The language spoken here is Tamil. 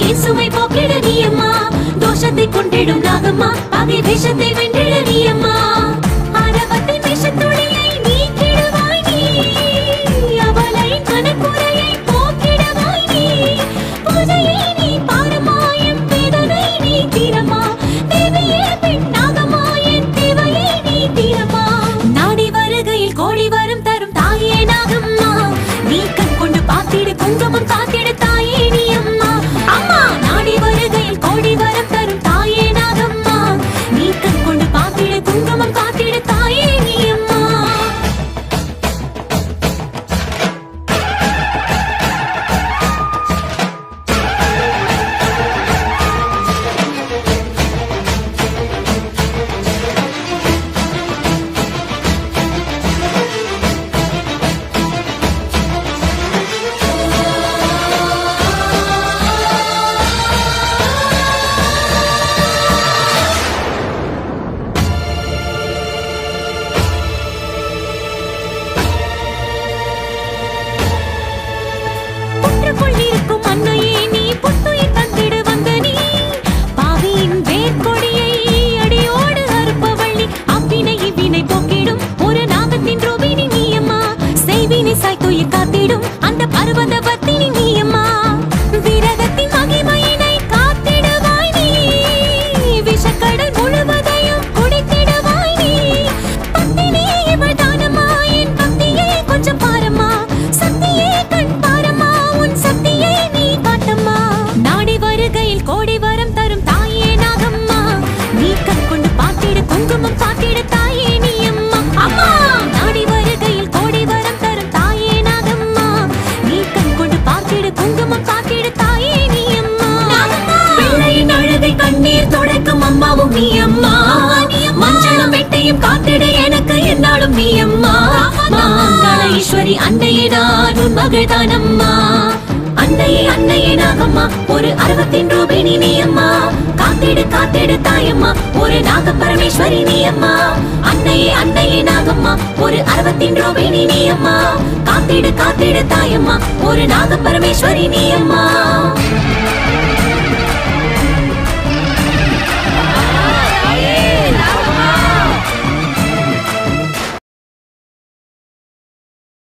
இயேசுவை போக்கிட நீ அம்மா, தோஷத்தை கொண்டிடும் நாகம்மா, பகை விஷத்தை வென்றிட நீ அம்மா. ஆரவத்தின் விஷத்துளியை நீக்கிடுவாய் நீ, அவளை மனக்குறையை போக்கிடுவாய் நீ. பூஜையை நீ பாரம்மா, என் வேதனை நீ தீரம்மா, தேவியே பெண் நாகம்மா, என் தேவையை நீ தீரம்மா. நாடி வருகையில் கோடி வரும் தரும் தாயே நாகம்மா, நீ கண் கொண்டு பார்த்திடு குங்குமம் காத்திடு தாயே நீ அம்மா. அம்மா நாடி வருகையில் கோடி வரம் தரும் தாயே நாகம்மா, நீ கண் கொண்டு பார்த்திடு குங்குமம் காத்திடு தாயே நீ அம்மா. புற்றுக்குள் இருக்கும் அன்னையே நீ புத்துயிர் தந்திடு வந்த நீ, பாவியின் வேர்க்கொடியை அடியோடு அறுப்பவள்ளி, அவ்வினை இவ்வினை போக்கிடும் ஒரு நாகத்தின் ரூபினி நீ அம்மா, செய்வினை சாய்த்துயிர் காத்திடும் அந்த பர்வத வத்தினி நீ அம்மா. விரகத்தின் மகிமையினை காத்திடுவாய் நீ, விஷக்கடல் முழுவதையும் குடித்திடுவாய் நீ. பத்தினி இவள் தானம்மா, என் பக்தியை கொஞ்சம் பாரம்மா, சக்தியே கண் பாரம்மா, உன் சக்தியை நீ காட்டம்மா. நாடி வருகையில் கோடி வரம் தரும் தாயே நாகம்மா, நீ கண் கொண்டு பார்த்திடு குங்குமம் காத்திடு தாயே நீ அம்மா. அம்மா நாடி வருகையில் கோடி வரம் தரும் தாயே நாகம்மா, நீ கண் கொண்டு பார்த்திடு குங்குமம் காத்திடு தாயே நீ அம்மா. பிள்ளையின் அழுகை கண்ணீர் துடைக்கும் அம்மாவும் நீ அம்மா, மஞ்சளும் வெட்டையும் காத்திடு எனக்கு என்னாலும் நீ அம்மா. மங்கள ஈஸ்வரி அன்னையே நான் உன் மகள் தானம்மா, அன்னையே அன்னையே நாகம்மா, ஒரு அருவத்தின் ரூபினி நீ அம்மா, காத்திடு காத்திடு தாயம்மா, ஒரு நாக பரமேஸ்வரி நீ அம்மா. அன்னையே அன்னையே நாகம்மா, ஒரு அருவத்தின் ரூபினி நீ அம்மா, காத்திடு காத்திடு தாயம்மா, ஒரு நாக பரமேஸ்வரி நீ அம்மா.